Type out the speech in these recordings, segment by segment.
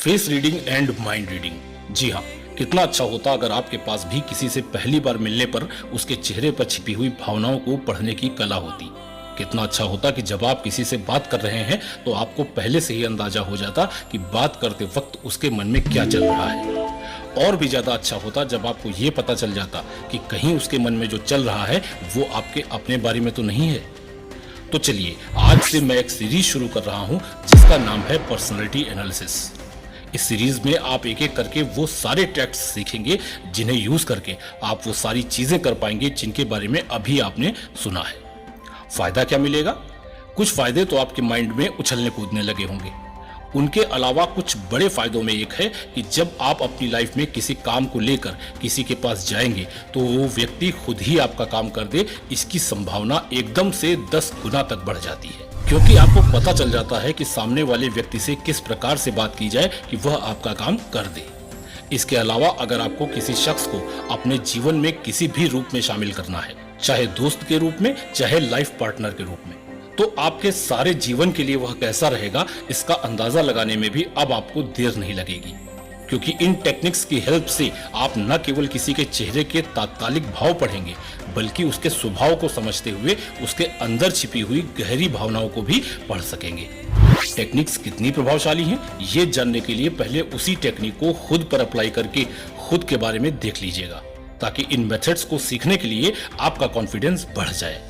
Face reading and mind reading. जी हाँ, कितना अच्छा होता अगर आपके पास भी किसी से पहली बार मिलने पर उसके चेहरे पर छिपी हुई भावनाओं को पढ़ने की कला होती। कितना अच्छा होता कि जब आप किसी से बात कर रहे हैं तो आपको पहले से ही अंदाजा हो जाता कि बात करते वक्त उसके मन में क्या चल रहा है। और भी ज्यादा अच्छा होता जब आपको ये पता चल जाता कि कहीं उसके मन में जो चल रहा है वो आपके अपने बारे में तो नहीं है। तो चलिए, आज से मैं एक सीरीज शुरू कर रहा हूं जिसका नाम है पर्सनालिटी एनालिसिस। इस सीरीज में आप एक एक करके वो सारे ट्रैक्ट्स सीखेंगे जिन्हें यूज करके आप वो सारी चीजें कर पाएंगे जिनके बारे में अभी आपने सुना है। फायदा क्या मिलेगा? कुछ फायदे तो आपके माइंड में उछलने कूदने लगे होंगे। उनके अलावा कुछ बड़े फायदों में एक है कि जब आप अपनी लाइफ में किसी काम को लेकर किसी के पास जाएंगे तो वो व्यक्ति खुद ही आपका काम कर दे, इसकी संभावना एकदम से 10 गुना तक बढ़ जाती है, क्योंकि आपको पता चल जाता है कि सामने वाले व्यक्ति से किस प्रकार से बात की जाए कि वह आपका काम कर दे। इसके अलावा अगर आपको किसी शख्स को अपने जीवन में किसी भी रूप में शामिल करना है, चाहे दोस्त के रूप में चाहे लाइफ पार्टनर के रूप में, तो आपके सारे जीवन के लिए वह कैसा रहेगा इसका अंदाजा लगाने में भी अब आपको देर नहीं लगेगी, क्योंकि इन टेक्निक्स की हेल्प से आप न केवल किसी के चेहरे के तात्कालिक भाव पढ़ेंगे बल्कि उसके स्वभाव को समझते हुए उसके अंदर छिपी हुई गहरी भावनाओं को भी पढ़ सकेंगे। टेक्निक्स कितनी प्रभावशाली हैं ये जानने के लिए पहले उसी टेक्निक को खुद पर अप्लाई करके खुद के बारे में देख लीजिएगा, ताकि इन मेथड्स को सीखने के लिए आपका कॉन्फिडेंस बढ़ जाए।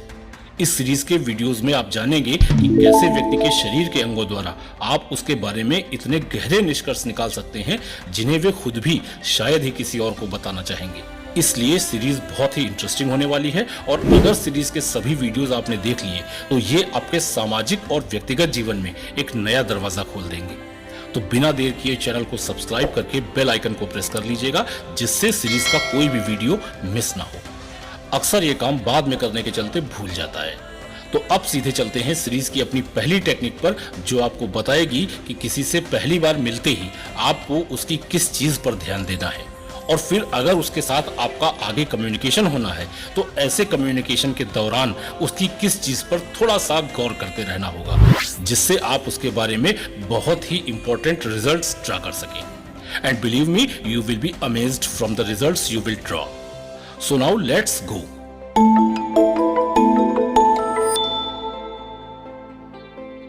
इस सीरीज के वीडियोस में आप जानेंगे कि कैसे व्यक्ति के शरीर के अंगों द्वारा आप उसके बारे में इतने गहरे निष्कर्ष निकाल सकते हैं जिन्हें वे खुद भी शायद ही किसी और को बताना चाहेंगे। इसलिए सीरीज बहुत ही इंटरेस्टिंग होने वाली है, और अगर सीरीज के सभी वीडियोस आपने देख लिए तो ये आपके सामाजिक और व्यक्तिगत जीवन में एक नया दरवाजा खोल देंगे। तो बिना देर किए चैनल को सब्सक्राइब करके बेल आइकन को प्रेस कर लीजिएगा, जिससे सीरीज का कोई भी वीडियो मिस ना हो। अक्सर ये काम बाद में करने के चलते भूल जाता है। तो अब सीधे चलते हैं सीरीज की अपनी पहली टेक्निक पर, जो आपको बताएगी कि किसी से पहली बार मिलते ही आपको उसकी किस चीज पर ध्यान देना है, और फिर अगर उसके साथ आपका आगे कम्युनिकेशन होना है तो ऐसे कम्युनिकेशन के दौरान उसकी किस चीज पर थोड़ा सा गौर करते रहना होगा, जिससे आप उसके बारे में बहुत ही इंपॉर्टेंट रिजल्ट्स ड्रा कर सकें। And believe me, you will be amazed from the results you will draw. So now let's go.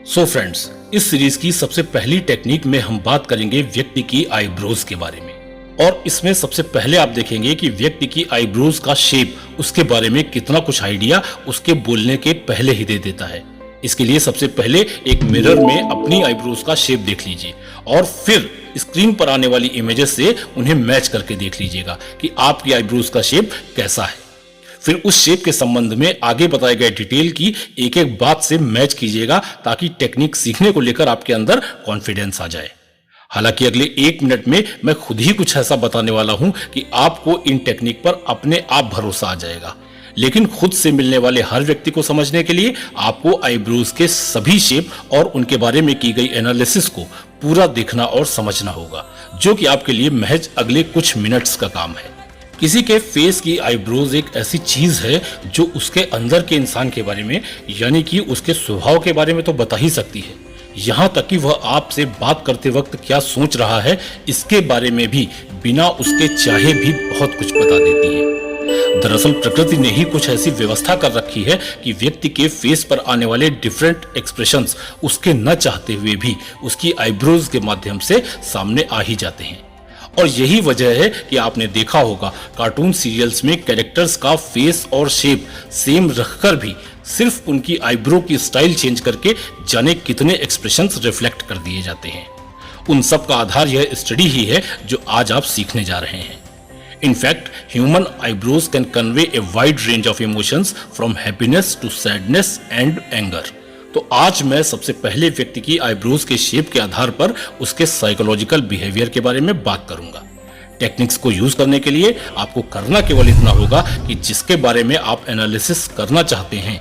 So friends, इस सीरीज की सबसे पहली टेक्निक में हम बात करेंगे व्यक्ति की आईब्रोज के बारे में। और इसमें सबसे पहले आप देखेंगे कि व्यक्ति की आईब्रोज का शेप उसके बारे में कितना कुछ आइडिया उसके बोलने के पहले ही दे देता है। इसके लिए सबसे पहले एक मिरर में अपनी आईब्रोज का शेप देख लीजिए, और फिर स्क्रीन पर आने वाली इमेजेस से उन्हें मैच करके देख लीजिएगा कि आपकी आईब्रोज का शेप कैसा है। फिर उस शेप के संबंध में आगे बताए गए डिटेल की एक एक बात से मैच कीजिएगा, ताकि टेक्निक सीखने को लेकर आपके अंदर कॉन्फिडेंस आ जाए। हालांकि अगले 1 मिनट में मैं खुद ही कुछ ऐसा बताने वाला हूं कि आपको इन टेक्निक पर अपने आप भरोसा आ जाएगा, लेकिन खुद से मिलने वाले हर व्यक्ति को समझने के लिए आपको आईब्रोज के सभी शेप और उनके बारे में की गई एनालिसिस को पूरा देखना और समझना होगा, जो कि आपके लिए महज अगले कुछ मिनट्स का काम है। किसी के फेस की आईब्रोज एक ऐसी चीज है जो उसके अंदर के इंसान के बारे में, यानी कि उसके स्वभाव के बारे में तो बता ही सकती है, यहां तक कि वह आपसे बात करते वक्त क्या सोच रहा है इसके बारे में भी बिना उसके चाहे भी बहुत कुछ बता देती है। दरअसल प्रकृति ने ही कुछ ऐसी व्यवस्था कर रखी है कि व्यक्ति के फेस पर आने वाले डिफरेंट एक्सप्रेशंस उसके न चाहते हुए भी उसकी आईब्रोज के माध्यम से सामने आ ही जाते हैं। और यही वजह है कि आपने देखा होगा कार्टून सीरियल्स में कैरेक्टर्स का फेस और शेप सेम रखकर भी सिर्फ उनकी आईब्रो की स्टाइल चेंज करके जाने कितने एक्सप्रेशंस रिफ्लेक्ट कर दिए जाते हैं। उन सब का आधार यह स्टडी ही है जो आज आप सीखने जा रहे हैं। In fact, human eyebrows can convey a wide range of emotions from happiness to sadness and anger. तो आज मैं सबसे पहले व्यक्ति की आईब्रोज के शेप के आधार पर उसके साइकोलॉजिकल बिहेवियर के बारे में बात करूंगा। टेक्निक्स को यूज करने के लिए आपको करना केवल इतना होगा कि जिसके बारे में आप एनालिसिस करना चाहते हैं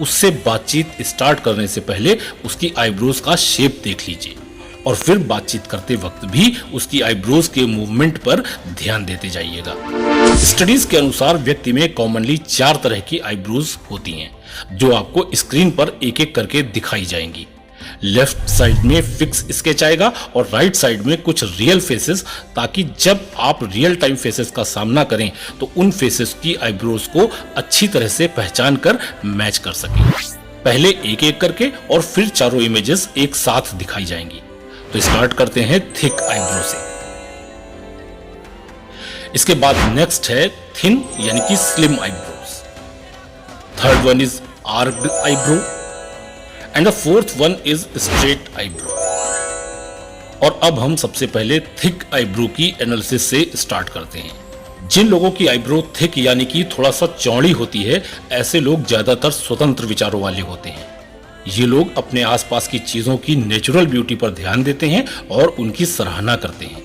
उससे बातचीत स्टार्ट करने से पहले उसकी आईब्रोज का शेप देख लीजिए, और फिर बातचीत करते वक्त भी उसकी आईब्रोज के मूवमेंट पर ध्यान देते जाइएगा। स्टडीज के अनुसार व्यक्ति में कॉमनली 4 तरह की आईब्रोज होती हैं, जो आपको स्क्रीन पर एक एक करके दिखाई जाएंगी। लेफ्ट साइड में फिक्स स्केच आएगा और राइट साइड में कुछ रियल फेसेस, ताकि जब आप रियल टाइम फेसेस का सामना करें तो उन फेसेस की आईब्रोज को अच्छी तरह से पहचान कर मैच कर सकें। पहले एक एक करके और फिर चारों इमेजेस एक साथ दिखाई जाएंगी। तो स्टार्ट करते हैं थिक आईब्रो से। इसके बाद नेक्स्ट है थिन यानी कि slim eyebrows. Third one is arched eyebrow and the fourth one is straight eyebrow. और अब हम सबसे पहले थिक आईब्रो की एनालिसिस से स्टार्ट करते हैं। जिन लोगों की आईब्रो थिक यानी कि थोड़ा सा चौड़ी होती है, ऐसे लोग ज्यादातर स्वतंत्र विचारों वाले होते हैं। ये लोग अपने आसपास की चीजों की नेचुरल ब्यूटी पर ध्यान देते हैं और उनकी सराहना करते हैं।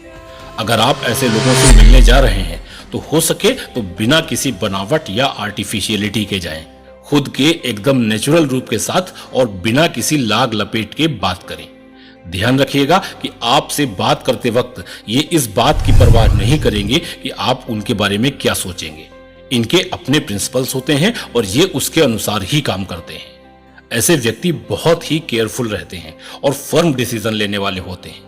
अगर आप ऐसे लोगों से मिलने जा रहे हैं तो हो सके तो बिना किसी बनावट या आर्टिफिशियलिटी के जाएं। खुद के एकदम नेचुरल रूप के साथ और बिना किसी लाग लपेट के बात करें। ध्यान रखिएगा कि आपसे बात करते वक्त ये इस बात की परवाह नहीं करेंगे कि आप उनके बारे में क्या सोचेंगे। इनके अपने प्रिंसिपल्स होते हैं और ये उसके अनुसार ही काम करते हैं। ऐसे व्यक्ति बहुत ही केयरफुल रहते हैं और फर्म डिसीजन लेने वाले होते हैं।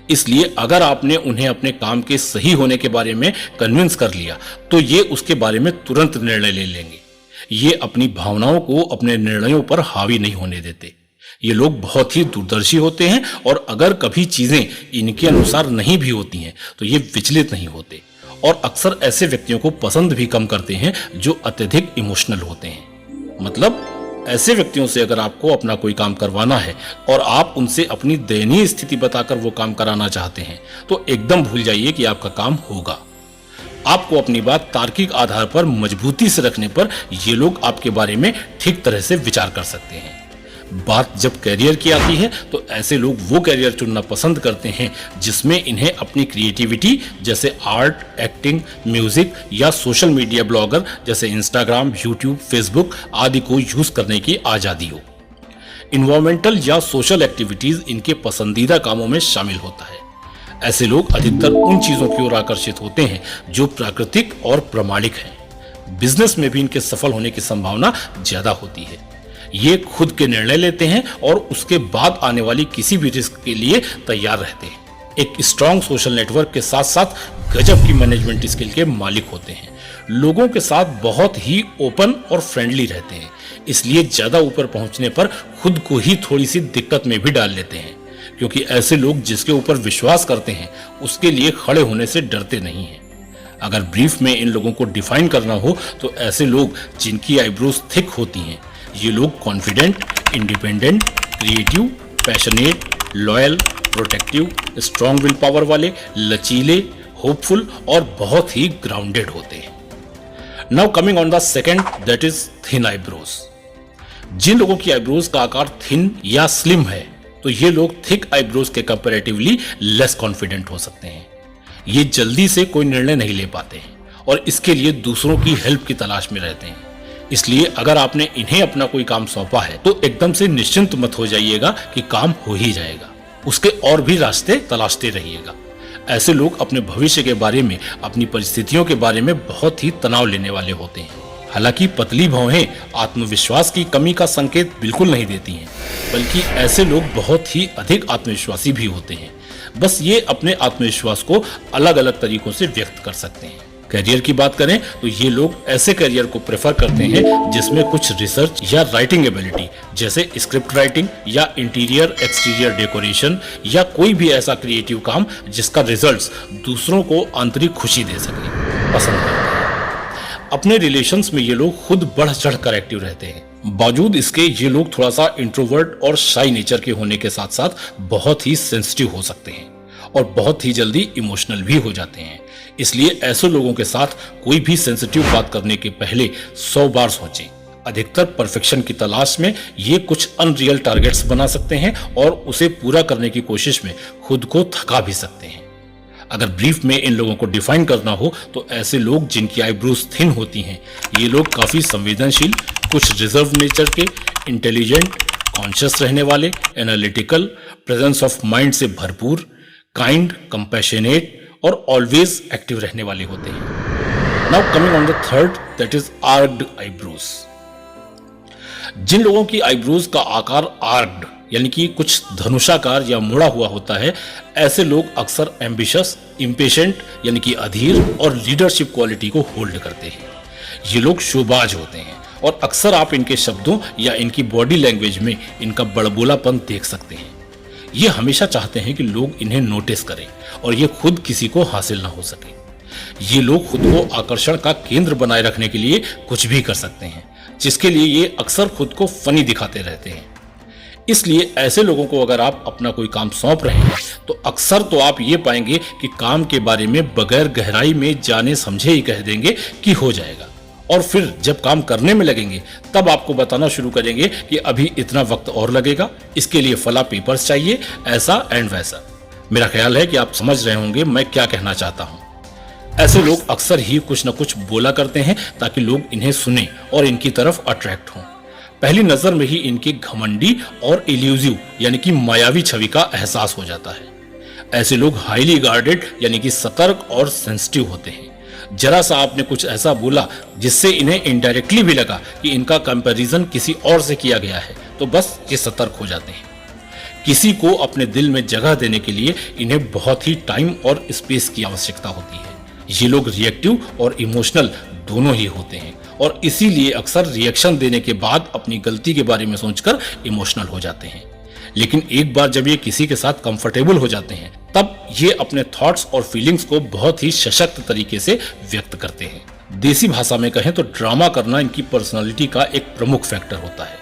इसलिए अगर आपने उन्हें अपने काम के सही होने के बारे में कन्विंस कर लिया तो ये उसके बारे में तुरंत निर्णय ले लेंगे। ये अपनी भावनाओं को अपने निर्णयों पर हावी नहीं होने देते। ये लोग बहुत ही दूरदर्शी होते हैं और अगर कभी चीजें इनके अनुसार नहीं भी होती हैं तो ये विचलित नहीं होते और अक्सर ऐसे व्यक्तियों को पसंद भी कम करते हैं जो अत्यधिक इमोशनल होते हैं। मतलब ऐसे व्यक्तियों से अगर आपको अपना कोई काम करवाना है और आप उनसे अपनी दयनीय स्थिति बताकर वो काम कराना चाहते हैं तो एकदम भूल जाइए कि आपका काम होगा। आपको अपनी बात तार्किक आधार पर मजबूती से रखने पर ये लोग आपके बारे में ठीक तरह से विचार कर सकते हैं। बात जब कैरियर की आती है तो ऐसे लोग वो कैरियर चुनना पसंद करते हैं जिसमें इन्हें अपनी क्रिएटिविटी जैसे आर्ट, एक्टिंग, म्यूजिक या सोशल मीडिया ब्लॉगर जैसे इंस्टाग्राम, यूट्यूब, फेसबुक आदि को यूज करने की आजादी हो। इन्वायरमेंटल या सोशल एक्टिविटीज इनके पसंदीदा कामों में शामिल होता है। ऐसे लोग अधिकतर उन चीजों की ओर आकर्षित होते हैं जो प्राकृतिक और प्रामाणिक हैं। बिजनेस में भी इनके सफल होने की संभावना ज्यादा होती है। ये खुद के निर्णय लेते हैं और उसके बाद आने वाली किसी भी रिस्क के लिए तैयार रहते हैं। एक स्ट्रांग सोशल नेटवर्क के साथ साथ गजब की मैनेजमेंट स्किल के मालिक होते हैं। लोगों के साथ बहुत ही ओपन और फ्रेंडली रहते हैं, इसलिए ज्यादा ऊपर पहुंचने पर खुद को ही थोड़ी सी दिक्कत में भी डाल लेते हैं, क्योंकि ऐसे लोग जिसके ऊपर विश्वास करते हैं उसके लिए खड़े होने से डरते नहीं हैं। अगर ब्रीफ में इन लोगों को डिफाइन करना हो तो ऐसे लोग जिनकी आईब्रोज थिक होती हैं, ये लोग confident, independent, creative, passionate, loyal, protective, strong will power वाले, लचीले, होपफुल और बहुत ही ग्राउंडेड होते हैं। Now coming on the second, that is thin eyebrows. जिन लोगों की आईब्रोज का आकार थिन या स्लिम है तो ये लोग थिक आईब्रोज के कंपैरेटिवली लेस कॉन्फिडेंट हो सकते हैं। ये जल्दी से कोई निर्णय नहीं ले पाते हैं और इसके लिए दूसरों की हेल्प की तलाश में रहते हैं। इसलिए अगर आपने इन्हें अपना कोई काम सौंपा है तो एकदम से निश्चिंत मत हो जाइएगा कि काम हो ही जाएगा। उसके और भी रास्ते तलाशते रहिएगा। ऐसे लोग अपने भविष्य के बारे में, अपनी परिस्थितियों के बारे में बहुत ही तनाव लेने वाले होते हैं। हालांकि पतली भौहें आत्मविश्वास की कमी का संकेत बिल्कुल नहीं देती हैं, बल्कि ऐसे लोग बहुत ही अधिक आत्मविश्वासी भी होते हैं। बस ये अपने आत्मविश्वास को अलग अलग तरीकों से व्यक्त कर सकते हैं। करियर की बात करें तो ये लोग ऐसे करियर को प्रेफर करते हैं जिसमें कुछ रिसर्च या राइटिंग एबिलिटी जैसे स्क्रिप्ट राइटिंग या इंटीरियर एक्सटीरियर डेकोरेशन या कोई भी ऐसा क्रिएटिव काम जिसका रिजल्ट्स दूसरों को आंतरिक खुशी दे सके पसंद करते हैं। अपने रिलेशंस में ये लोग खुद बढ़ चढ़ कर एक्टिव रहते हैं। बावजूद इसके ये लोग थोड़ा सा इंट्रोवर्ट और शाई नेचर के होने के साथ साथ बहुत ही सेंसिटिव हो सकते हैं और बहुत ही जल्दी इमोशनल भी हो जाते हैं। इसलिए ऐसे लोगों के साथ कोई भी सेंसिटिव बात करने के पहले 100 बार सोचें। अधिकतर परफेक्शन की तलाश में ये कुछ अनरियल टारगेट्स बना सकते हैं और उसे पूरा करने की कोशिश में खुद को थका भी सकते हैं। अगर ब्रीफ में इन लोगों को डिफाइन करना हो तो ऐसे लोग जिनकी आईब्रोज थिन होती हैं, ये लोग काफी संवेदनशील, कुछ रिजर्व नेचर के, इंटेलिजेंट, कॉन्शियस रहने वाले, एनालिटिकल, प्रेजेंस ऑफ माइंड से भरपूर, काइंड, कंपैशनेट और ऑलवेज एक्टिव रहने वाले होते हैं। Now coming on the third, that is arched eyebrows. जिन लोगों की आईब्रोज का आकार आर्क्ड यानी कि कुछ धनुषाकार या मुड़ा हुआ होता है, ऐसे लोग अक्सर एम्बिशियस, इम्पेशेंट यानी कि अधीर और लीडरशिप क्वालिटी को होल्ड करते हैं। ये लोग शोबाज होते हैं और अक्सर आप इनके शब्दों या इनकी बॉडी लैंग्वेज में इनका बड़बोलापन देख सकते हैं। ये हमेशा चाहते हैं कि लोग इन्हें नोटिस करें और ये खुद किसी को हासिल ना हो सके। ये लोग खुद को आकर्षण का केंद्र बनाए रखने के लिए कुछ भी कर सकते हैं, जिसके लिए ये अक्सर खुद को फनी दिखाते रहते हैं। इसलिए ऐसे लोगों को अगर आप अपना कोई काम सौंप रहे हैं तो अक्सर तो आप ये पाएंगे कि काम के बारे में बगैर गहराई में जाने समझे ही कह देंगे कि हो जाएगा, और फिर जब काम करने में लगेंगे तब आपको बताना शुरू करेंगे कि अभी इतना वक्त और लगेगा, इसके लिए फला पेपर्स चाहिए, ऐसा एंड वैसा। मेरा ख्याल है कि आप समझ रहे होंगे मैं क्या कहना चाहता हूं। ऐसे लोग अक्सर ही कुछ न कुछ बोला करते हैं ताकि लोग इन्हें सुने और इनकी तरफ अट्रैक्ट हों। पहली नजर में ही इनकी घमंडी और इल्यूजिव यानी कि मायावी छवि का एहसास हो जाता है। ऐसे लोग हाईली गार्डेड यानी कि सतर्क और सेंसिटिव होते हैं। जरा सा आपने कुछ ऐसा बोला जिससे इन्हें इनडायरेक्टली भी लगा कि इनका कंपैरिजन किसी और से किया गया है, तो बस ये सतर्क हो जाते हैं। किसी को अपने दिल में जगह देने के लिए इन्हें बहुत ही टाइम और स्पेस की आवश्यकता होती है। ये लोग रिएक्टिव और इमोशनल दोनों ही होते हैं और इसीलिए अक्सर रिएक्शन देने के बाद अपनी गलती के बारे में सोचकर इमोशनल हो जाते हैं। लेकिन एक बार जब ये किसी के साथ कंफर्टेबल हो जाते हैं तब ये अपने थॉट्स और फीलिंग्स को बहुत ही सशक्त तरीके से व्यक्त करते हैं। देसी भाषा में कहें तो ड्रामा करना इनकी पर्सनालिटी का एक प्रमुख फैक्टर होता है।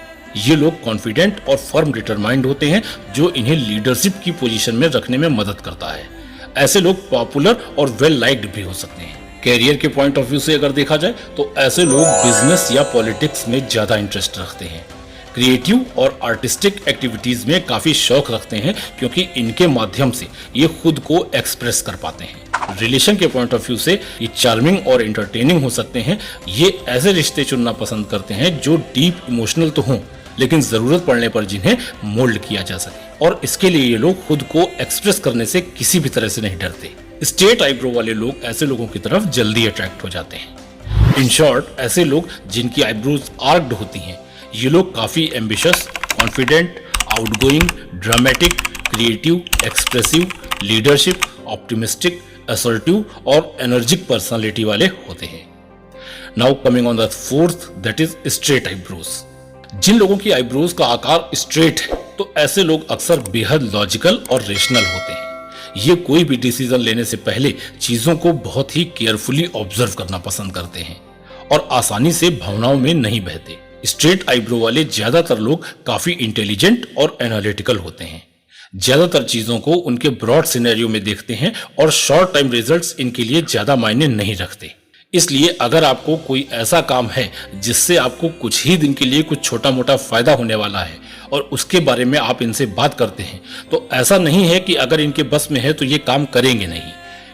ये लोग कॉन्फिडेंट और फर्म डिटरमाइंड होते हैं, जो इन्हें लीडरशिप की पोजीशन में रखने में मदद करता है। ऐसे लोग पॉपुलर और वेल लाइक्ड भी हो सकते हैं। कैरियर के पॉइंट ऑफ व्यू से अगर देखा जाए तो ऐसे लोग बिजनेस या पॉलिटिक्स में ज्यादा इंटरेस्ट रखते हैं। क्रिएटिव और आर्टिस्टिक एक्टिविटीज में काफी शौक रखते हैं क्योंकि इनके माध्यम से ये खुद को एक्सप्रेस कर पाते हैं। रिलेशन के पॉइंट ऑफ व्यू से ये चार्मिंग और एंटरटेनिंग हो सकते हैं। ये ऐसे रिश्ते चुनना पसंद करते हैं जो डीप इमोशनल तो हों, लेकिन जरूरत पड़ने पर जिन्हें मोल्ड किया जा सके, और इसके लिए ये लोग खुद को एक्सप्रेस करने से किसी भी तरह से नहीं डरते। स्ट्रेट आईब्रो वाले लोग ऐसे लोगों की तरफ जल्दी अट्रैक्ट हो जाते हैं। इन शॉर्ट, ऐसे लोग जिनकी आईब्रोज आर्क्ड होती हैं, ये लोग काफी ambitious, confident, outgoing, dramatic, creative, expressive, leadership, optimistic, assertive और एनर्जिक पर्सनालिटी वाले होते हैं। Now coming on the fourth, that is straight eyebrows. जिन लोगों की आईब्रोज का आकार स्ट्रेट है तो ऐसे लोग अक्सर बेहद लॉजिकल और रेशनल होते हैं। ये कोई भी डिसीजन लेने से पहले चीजों को बहुत ही केयरफुली ऑब्जर्व करना पसंद करते हैं और आसानी से भावनाओं में नहीं बहते। स्ट्रेट आईब्रो वाले ज्यादातर लोग काफी इंटेलिजेंट और एनालिटिकल होते हैं। ज्यादातर चीजों को उनके ब्रॉड सिनेरियो में देखते हैं और शॉर्ट टाइम रिजल्ट्स इनके लिए ज्यादा मायने नहीं रखते। इसलिए अगर आपको कोई ऐसा काम है जिससे आपको कुछ ही दिन के लिए कुछ छोटा मोटा फायदा होने वाला है और उसके बारे में आप इनसे बात करते हैं, तो ऐसा नहीं है कि अगर इनके बस में है तो ये काम करेंगे नहीं।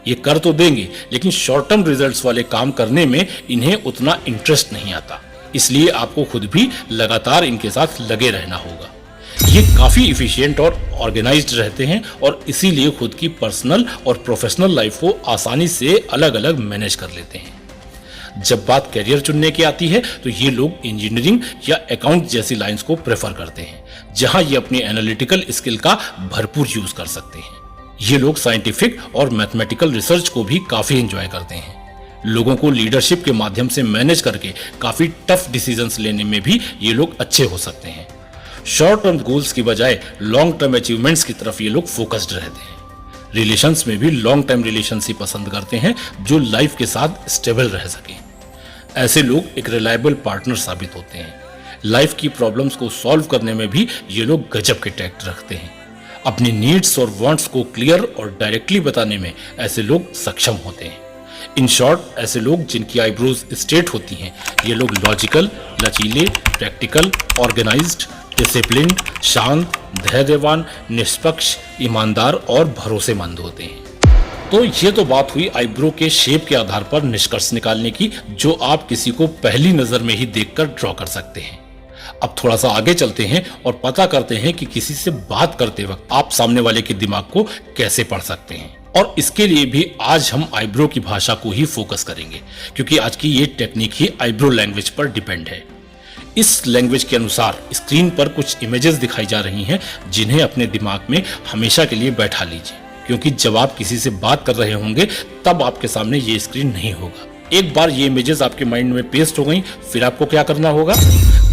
ये कर तो देंगे, लेकिन शॉर्ट टर्म रिजल्ट्स वाले काम करने में इन्हें उतना इंटरेस्ट नहीं आता। इसलिए आपको खुद भी लगातार इनके साथ लगे रहना होगा। ये काफी इफिशिएंट और ऑर्गेनाइज्ड रहते हैं और इसीलिए खुद की पर्सनल और प्रोफेशनल लाइफ को आसानी से अलग अलग मैनेज कर लेते हैं। जब बात करियर चुनने की आती है तो ये लोग इंजीनियरिंग या अकाउंट जैसी लाइंस को प्रेफर करते हैं, जहां ये अपनी एनालिटिकल स्किल का भरपूर यूज कर सकते हैं। ये लोग साइंटिफिक और मैथमेटिकल रिसर्च को भी काफी एंजॉय करते हैं। लोगों को लीडरशिप के माध्यम से मैनेज करके काफी टफ डिसीजंस लेने में भी ये लोग अच्छे हो सकते हैं। शॉर्ट टर्म गोल्स की बजाय लॉन्ग टर्म अचीवमेंट्स की तरफ ये लोग फोकस्ड रहते हैं। रिलेशंस में भी लॉन्ग टर्म रिलेशनशिप पसंद करते हैं जो लाइफ के साथ स्टेबल रह सके। ऐसे लोग एक रिलायबल पार्टनर साबित होते हैं। लाइफ की प्रॉब्लम्स को सॉल्व करने में भी ये लोग गजब के टैक्ट रखते हैं। अपनी नीड्स और वांट्स को क्लियर और डायरेक्टली बताने में ऐसे लोग सक्षम होते हैं। इन शॉर्ट, ऐसे लोग जिनकी आईब्रोज स्ट्रेट होती हैं, ये लोग लॉजिकल, लचीले, प्रैक्टिकल, ऑर्गेनाइज्ड, डिसिप्लिन्ड, शांत, धैर्यवान, निष्पक्ष, ईमानदार और भरोसेमंद होते हैं। तो ये तो बात हुई आईब्रो के शेप के आधार पर निष्कर्ष निकालने की, जो आप किसी को पहली नजर में ही देखकर ड्रॉ कर सकते हैं। अब थोड़ा सा आगे चलते हैं और पता करते हैं कि किसी से बात करते वक्त आप सामने वाले के दिमाग को कैसे पढ़ सकते हैं। और इसके लिए भी आज हम आईब्रो की भाषा को ही फोकस करेंगे, क्योंकि आज की ये टेक्निक ही आईब्रो लैंग्वेज पर डिपेंड है। इस लैंग्वेज के अनुसार स्क्रीन पर कुछ इमेजेस दिखाई जा रही हैं, जिन्हें अपने दिमाग में हमेशा के लिए बैठा लीजिए, क्योंकि जब आप किसी से बात कर रहे होंगे तब आपके सामने ये स्क्रीन नहीं होगा। एक बार ये इमेजेस आपके माइंड में पेस्ट हो गई, फिर आपको क्या करना होगा?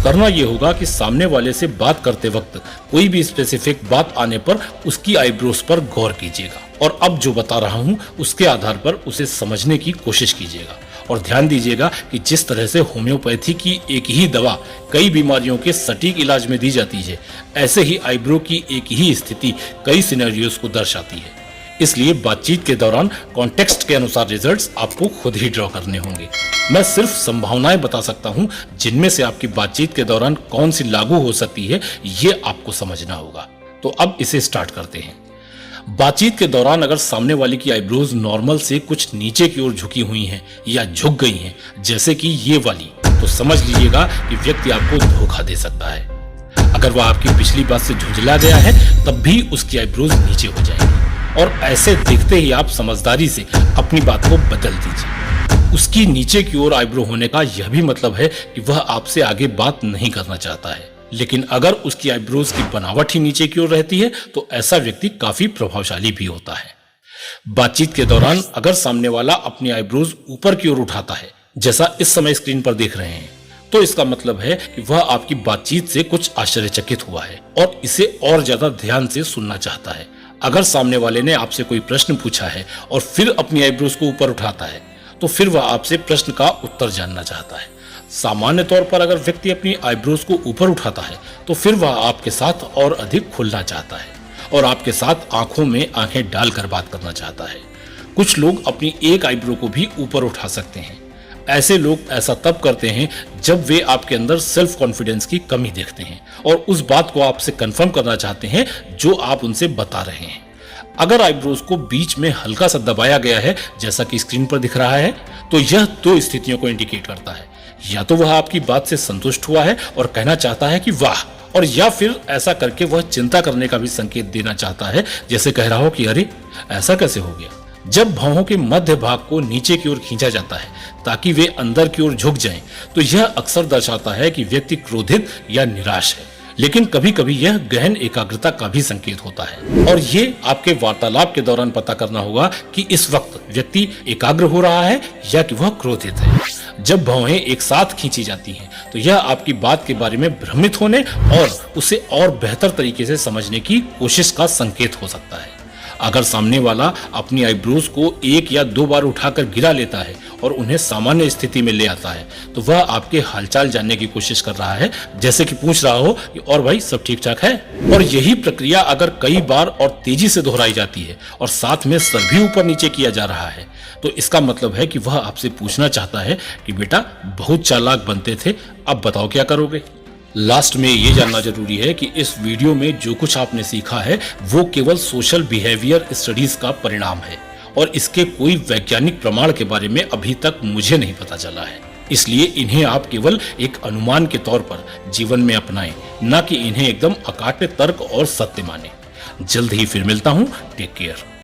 करना ये होगा कि सामने वाले से बात करते वक्त कोई भी स्पेसिफिक बात आने पर उसकी आईब्रोज पर गौर कीजिएगा और अब जो बता रहा हूं उसके आधार पर उसे समझने की कोशिश कीजिएगा। और ध्यान दीजिएगा कि जिस तरह से होम्योपैथी की एक ही दवा कई बीमारियों के सटीक इलाज में दी जाती है, ऐसे ही आईब्रो की एक ही स्थिति कई सिनेरियोस को दर्शाती है। इसलिए बातचीत के दौरान कॉन्टेक्स्ट के अनुसार रिजल्ट्स आपको खुद ही ड्रॉ करने होंगे। मैं सिर्फ संभावनाएं बता सकता हूं, जिनमें से आपकी बातचीत के दौरान कौन सी लागू हो सकती है, ये आपको समझना होगा। तो अब इसे स्टार्ट करते हैं। बातचीत के दौरान अगर सामने वाले की आईब्रोज नॉर्मल से कुछ नीचे की ओर झुकी हुई हैं या झुक गई हैं, जैसे कि ये वाली, तो समझ लीजिएगा कि व्यक्ति आपको धोखा दे सकता है। अगर वह आपकी पिछली बात से झुंझला गया है, तब भी उसकी आईब्रोज नीचे हो जाएंगी और ऐसे देखते ही आप समझदारी से अपनी बात को बदल दीजिए। उसकी नीचे की ओर आईब्रो होने का यह भी मतलब है कि वह आपसे आगे बात नहीं करना चाहता है। लेकिन अगर उसकी आईब्रोज की बनावट ही नीचे की ओर रहती है, तो ऐसा व्यक्ति काफी प्रभावशाली भी होता है। बातचीत के दौरान अगर सामने वाला अपनी आईब्रोज ऊपर की ओर उठाता है, जैसा इस समय स्क्रीन पर देख रहे हैं, तो इसका मतलब है कि वह आपकी बातचीत से कुछ आश्चर्यचकित हुआ है और इसे और ज्यादा ध्यान से सुनना चाहता है। अगर सामने वाले ने आपसे कोई प्रश्न पूछा है और फिर अपनी आईब्रोज को ऊपर उठाता है, तो फिर वह आपसे प्रश्न का उत्तर जानना चाहता है। सामान्य तौर पर अगर व्यक्ति अपनी आईब्रोज को ऊपर उठाता है, तो फिर वह आपके साथ और अधिक खुलना चाहता है और आपके साथ आंखों में आंखें डालकर बात करना चाहता है। कुछ लोग अपनी एक आईब्रो को भी ऊपर उठा सकते हैं। ऐसे लोग ऐसा तब करते हैं जब वे आपके अंदर सेल्फ कॉन्फिडेंस की कमी देखते हैं और उस बात को आपसे कंफर्म करना चाहते हैं जो आप उनसे बता रहे हैं। अगर आईब्रोज को बीच में हल्का सा दबाया गया है, जैसा कि स्क्रीन पर दिख रहा है, तो यह दो स्थितियों को इंडिकेट करता है। या तो वह आपकी बात से संतुष्ट हुआ है और कहना चाहता है कि वाह, और या फिर ऐसा करके वह चिंता करने का भी संकेत देना चाहता है, जैसे कह रहा हो कि अरे ऐसा कैसे हो गया। जब भौहों के मध्य भाग को नीचे की ओर खींचा जाता है ताकि वे अंदर की ओर झुक जाएं, तो यह अक्सर दर्शाता है कि व्यक्ति क्रोधित या निराश है। लेकिन कभी कभी यह गहन एकाग्रता का भी संकेत होता है और ये आपके वार्तालाप के दौरान पता करना होगा कि इस वक्त व्यक्ति एकाग्र हो रहा है या कि वह क्रोधित है। जब भौहें एक साथ खींची जाती हैं, तो यह आपकी बात के बारे में भ्रमित होने और उसे और बेहतर तरीके से समझने की कोशिश का संकेत हो सकता है। अगर सामने वाला अपनी आईब्रोज को एक या दो बार उठाकर गिरा लेता है और उन्हें सामान्य स्थिति में ले आता है, तो वह आपके हालचाल जानने की कोशिश कर रहा है, जैसे कि पूछ रहा हो कि और भाई सब ठीक ठाक है। और यही प्रक्रिया अगर कई बार और तेजी से दोहराई जाती है और साथ में सर भी ऊपर नीचे किया जा रहा है, तो इसका मतलब है कि वह आपसे पूछना चाहता है कि बेटा बहुत चालाक बनते थे, अब बताओ क्या करोगे। लास्ट में ये जानना जरूरी है कि इस वीडियो में जो कुछ आपने सीखा है वो केवल सोशल बिहेवियर स्टडीज का परिणाम है और इसके कोई वैज्ञानिक प्रमाण के बारे में अभी तक मुझे नहीं पता चला है। इसलिए इन्हें आप केवल एक अनुमान के तौर पर जीवन में अपनाएं, न कि इन्हें एकदम अकाट्य तर्क और सत्य माने। जल्द ही फिर मिलता हूं। Take care.